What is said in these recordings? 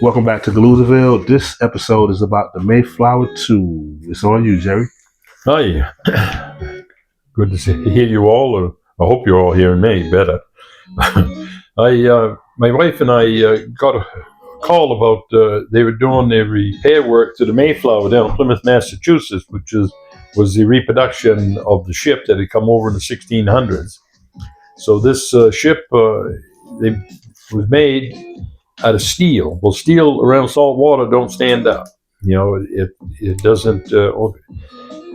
Welcome back to Galuzaville. This episode is about the Mayflower 2. It's on you, Gerry. Hi. Good to hear you all, or I hope you're all hearing me better. My wife and I got a call about they were doing the repair work to the Mayflower down in Plymouth, Massachusetts, was the reproduction of the ship that had come over in the 1600s. So this ship was made out of steel. Well, steel around salt water don't stand up. You know, it doesn't.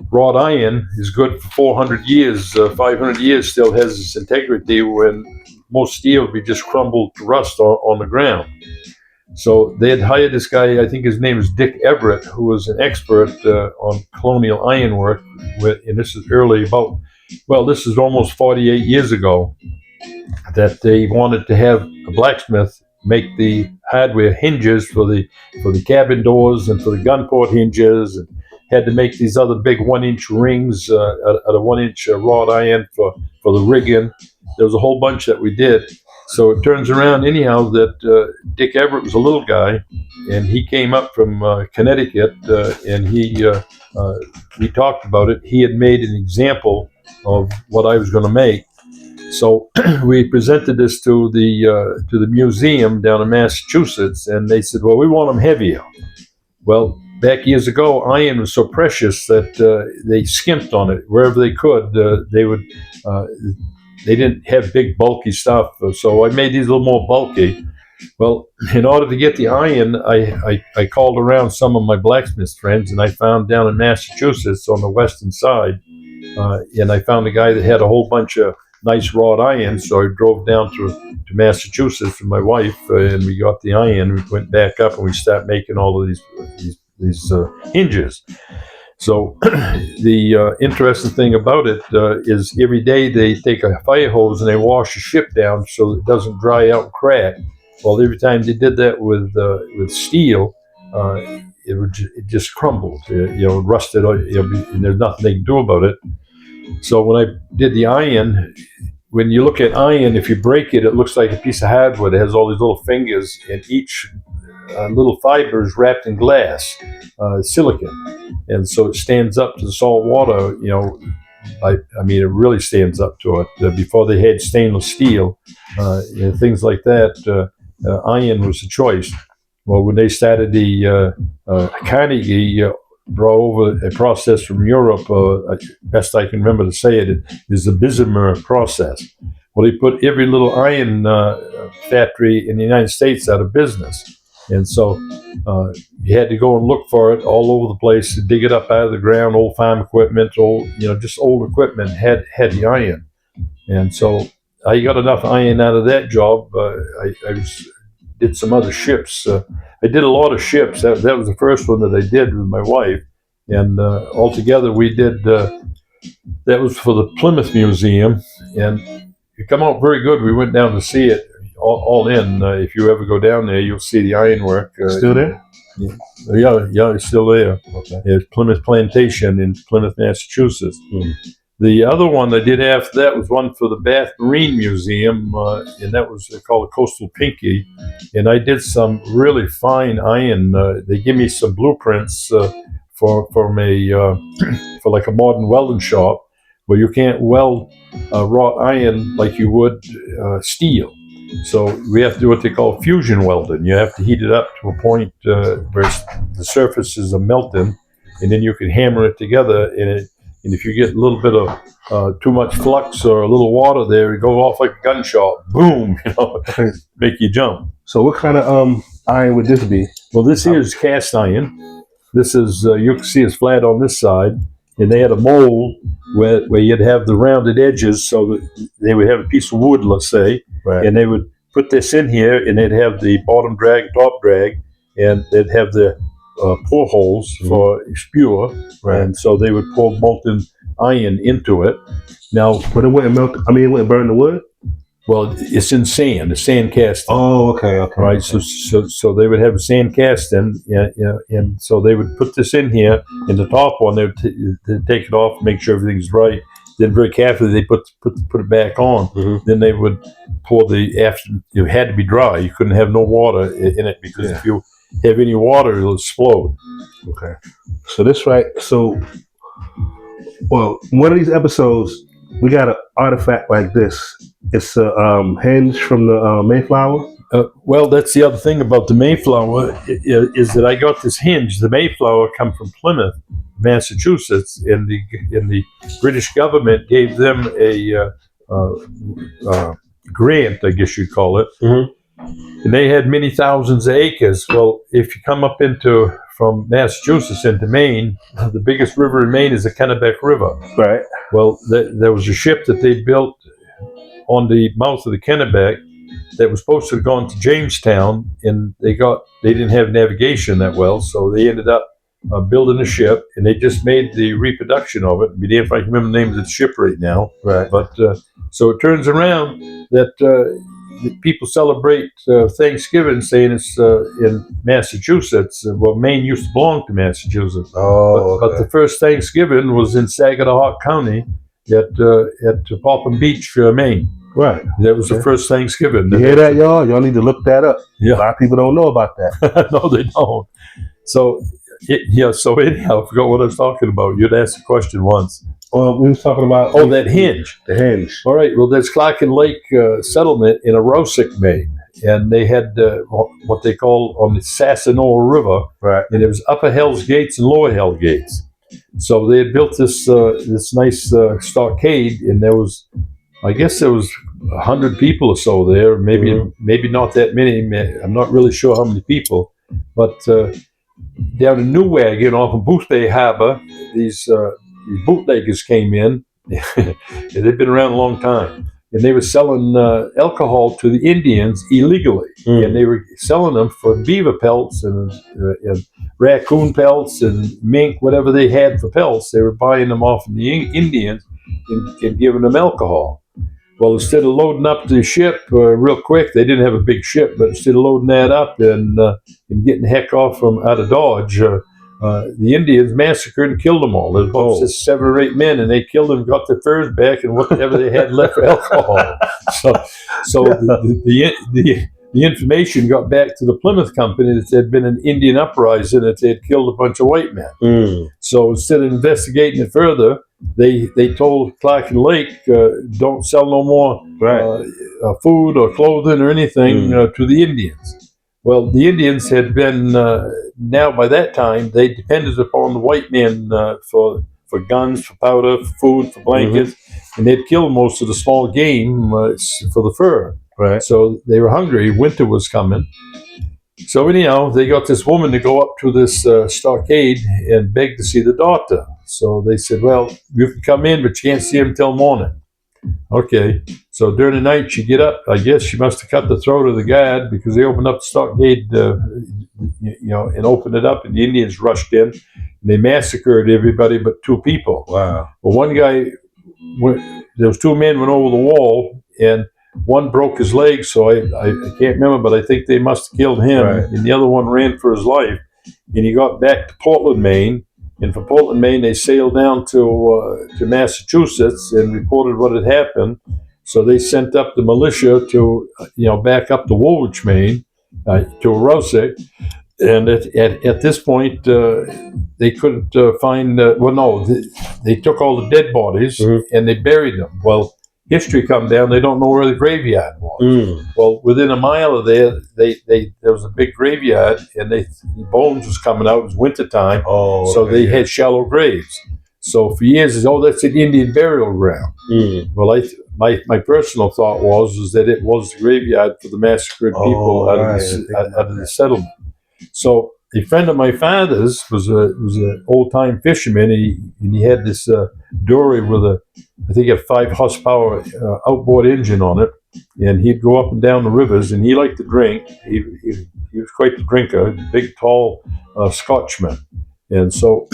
Wrought iron is good for 400 years. 500 years still has its integrity when most steel would be just crumbled to rust on the ground. So they had hired this guy, I think his name is Dick Everett, who was an expert on colonial ironwork. And this is this is almost 48 years ago, that they wanted to have a blacksmith make the hardware hinges for the cabin doors and for the gun port hinges, and had to make these other big 1-inch rings out of 1-inch wrought iron for the rigging. There was a whole bunch that we did. So it turns around anyhow that Dick Everett was a little guy, and he came up from Connecticut, and we talked about it. He had made an example of what I was going to make. So we presented this to the museum down in Massachusetts, and they said, "Well, we want them heavier." Well, back years ago, iron was so precious that they skimped on it wherever they could. They didn't have big, bulky stuff, so I made these a little more bulky. Well, in order to get the iron, I called around some of my blacksmith friends, and I found down in Massachusetts on the western side, and I found a guy that had a whole bunch of nice wrought iron. So I drove down to Massachusetts with my wife, and we got the iron. We went back up and we started making all of these hinges. So the interesting thing about it is every day they take a fire hose and they wash the ship down so it doesn't dry out and crack. Well, every time they did that with steel, it just crumbled, rusted, and there's nothing they can do about it. So when I did the iron, when you look at iron, if you break it, it looks like a piece of hardwood. It has all these little fingers, and each little fiber is wrapped in glass, silicon, and so it stands up to the salt water. I mean, it really stands up to it. Before they had stainless steel, things like that, iron was the choice. Well, when they started the Carnegie brought over a process from Europe, best I can remember to say it, is the Bismarck process. Well, they put every little iron factory in the United States out of business. And so you had to go and look for it all over the place, to dig it up out of the ground. Old farm equipment, just old equipment had the iron. And so I got enough iron out of that job. Did some other ships. I did a lot of ships. That was the first one that I did with my wife. And altogether we did, that was for the Plymouth Museum. And it come out very good. We went down to see it all in. If you ever go down there, you'll see the ironwork. Still there? Yeah, it's still there. Okay. It's Plymouth Plantation in Plymouth, Massachusetts. The other one I did after that was one for the Bath Marine Museum, and that was called a Coastal Pinky. And I did some really fine iron. They give me some blueprints for like a modern welding shop, where you can't weld wrought iron like you would steel. So we have to do what they call fusion welding. You have to heat it up to a point where the surfaces are melting, and then you can hammer it together. And if you get a little bit of too much flux or a little water there, it goes off like a gunshot. Boom! Make you jump. So what kind of iron would this be? Well, this here is cast iron. This is, you can see it's flat on this side, and they had a mold where you'd have the rounded edges, so that they would have a piece of wood, let's say, right, and they would put this in here, and they'd have the bottom drag, top drag, and they'd have the pour holes for spewer, right, and so they would pour molten iron into it. Now, but it wouldn't melt. I mean, it wouldn't burn the wood. Well, it's in sand, the sand casting. Oh, okay. Right, so they would have a sand casting, and so they would put this in here. In the top one, they'd take it off, make sure everything's right, Then very carefully they put it back on. Mm-hmm. Then they would pour after it had to be dry. You couldn't have no water in it because if you have any water, it'll explode. Okay. So well, one of these episodes, we got an artifact like this. It's a hinge from the Mayflower. Well, that's the other thing about the Mayflower is that I got this hinge. The Mayflower come from Plymouth, Massachusetts, and the British government gave them a grant, I guess you'd call it, and they had many thousands of acres. Well, if you come up from Massachusetts into Maine, the biggest river in Maine is the Kennebec River. Right. Well, there was a ship that they built on the mouth of the Kennebec that was supposed to have gone to Jamestown, and they didn't have navigation that well, so they ended up building a ship, and they just made the reproduction of it. If I can remember the name of the ship right now. Right. But so it turns around that people celebrate Thanksgiving, saying it's in Massachusetts. Well, Maine used to belong to Massachusetts. But the first Thanksgiving was in Saginaw County at Popham Beach, Maine. Right. That was the first Thanksgiving. You hear that, y'all? Y'all need to look that up. Yeah. A lot of people don't know about that. No, they don't. So, so anyhow, I forgot what I was talking about. You'd asked a question once. Well, we were talking about... Oh, that hinge. The hinge. All right. Well, there's Clark and Lake settlement in Aroostook, Maine. And they had what they call on the Sassanore River. Right. And it was Upper Hell's Gates and Lower Hell Gates. So they had built this nice stockade, and I guess there was 100 people or so there, maybe not that many. I'm not really sure how many people, but down in New Wagon off of Booth Bay Harbor, these bootleggers came in. They've been around a long time, and they were selling alcohol to the Indians illegally, and they were selling them for beaver pelts and raccoon pelts and mink, whatever they had for pelts. They were buying them off of the Indians and giving them alcohol. Well, instead of loading up the ship real quick, they didn't have a big ship, but instead of loading that up and getting the heck off out of Dodge, the Indians massacred and killed them all. There was about 7 or 8 men, and they killed them, got their furs back, and whatever they had left for alcohol. So the information got back to the Plymouth Company that there had been an Indian uprising, that they had killed a bunch of white men. So instead of investigating it further, they told Clark and Lake, don't sell no more food or clothing or anything to the Indians. Well, the Indians had been, now by that time, they depended upon the white men for guns, for powder, for food, for blankets, and they'd killed most of the small game for the fur. Right. So they were hungry. Winter was coming. So anyhow, they got this woman to go up to this stockade and beg to see the doctor. So they said, well, you can come in, but you can't see him till morning. Okay. So during the night, she get up. I guess she must have cut the throat of the guard, because they opened up the stockade, and opened it up, and the Indians rushed in. And they massacred everybody but 2 people. Wow. Well, one guy, there was 2 men went over the wall, and one broke his leg, so I can't remember, but I think they must have killed him. Right. And the other one ran for his life. And he got back to Portland, Maine. And from Portland, Maine, they sailed down to Massachusetts and reported what had happened. So they sent up the militia to, back up to Woolwich, Maine, to Aroostook. And at this point, they couldn't find. They took all the dead bodies and they buried them. Well, history come down. They don't know where the graveyard was. Well, within a mile of there, there was a big graveyard, and the bones was coming out. It was wintertime, so they had shallow graves. So for years, that's an Indian burial ground. Well, my personal thought was that it was the graveyard for the massacred people out of the settlement. So a friend of my father's was an old time fisherman. He had this dory with I think a 5 horsepower outboard engine on it, and he'd go up and down the rivers, and he liked to drink. He was quite the drinker, big, tall Scotchman. And so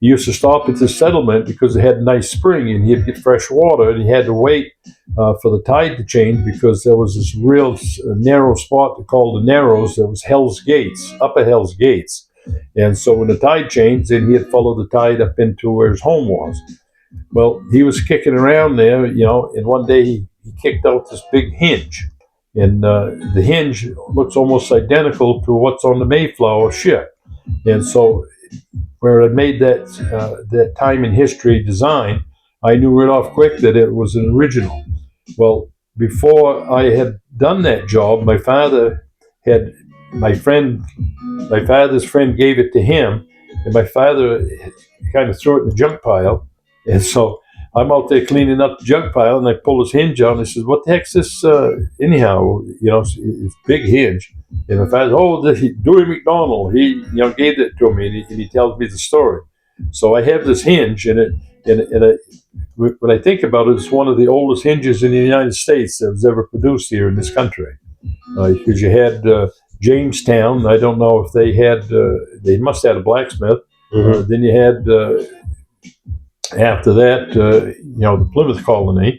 he used to stop at the settlement because it had a nice spring, and he'd get fresh water, and he had to wait for the tide to change, because there was this real narrow spot called the Narrows. There was Hell's Gates, Upper Hell's Gates. And so when the tide changed, then he'd follow the tide up into where his home was. Well, he was kicking around there, and one day he kicked out this big hinge. And the hinge looks almost identical to what's on the Mayflower ship. And so, where I made that time in history design, I knew right off quick that it was an original. Well, before I had done that job, had my friend, my father's friend gave it to him, and my father kind of threw it in the junk pile. And so I'm out there cleaning up the junk pile, and I pull his hinge out, and he says, "What the heck's this? Anyhow, it's big hinge." And my father, "Oh, Dewey McDonald, he gave it to me," and he tells me the story. So I have this hinge, when I think about it, it's one of the oldest hinges in the United States that was ever produced here in this country. Because you had Jamestown. I don't know if they must have had a blacksmith. Mm-hmm. Then you had, after that, the Plymouth colony.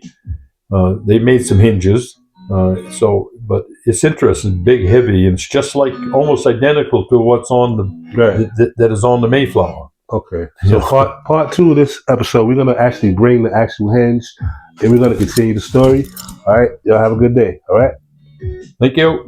They made some hinges. But it's interesting, big, heavy, and it's just like almost identical to what's on that is on the Mayflower. Okay. So part two of this episode, we're gonna actually bring the actual hinge, and we're gonna continue the story. All right. Y'all have a good day. All right. Thank you.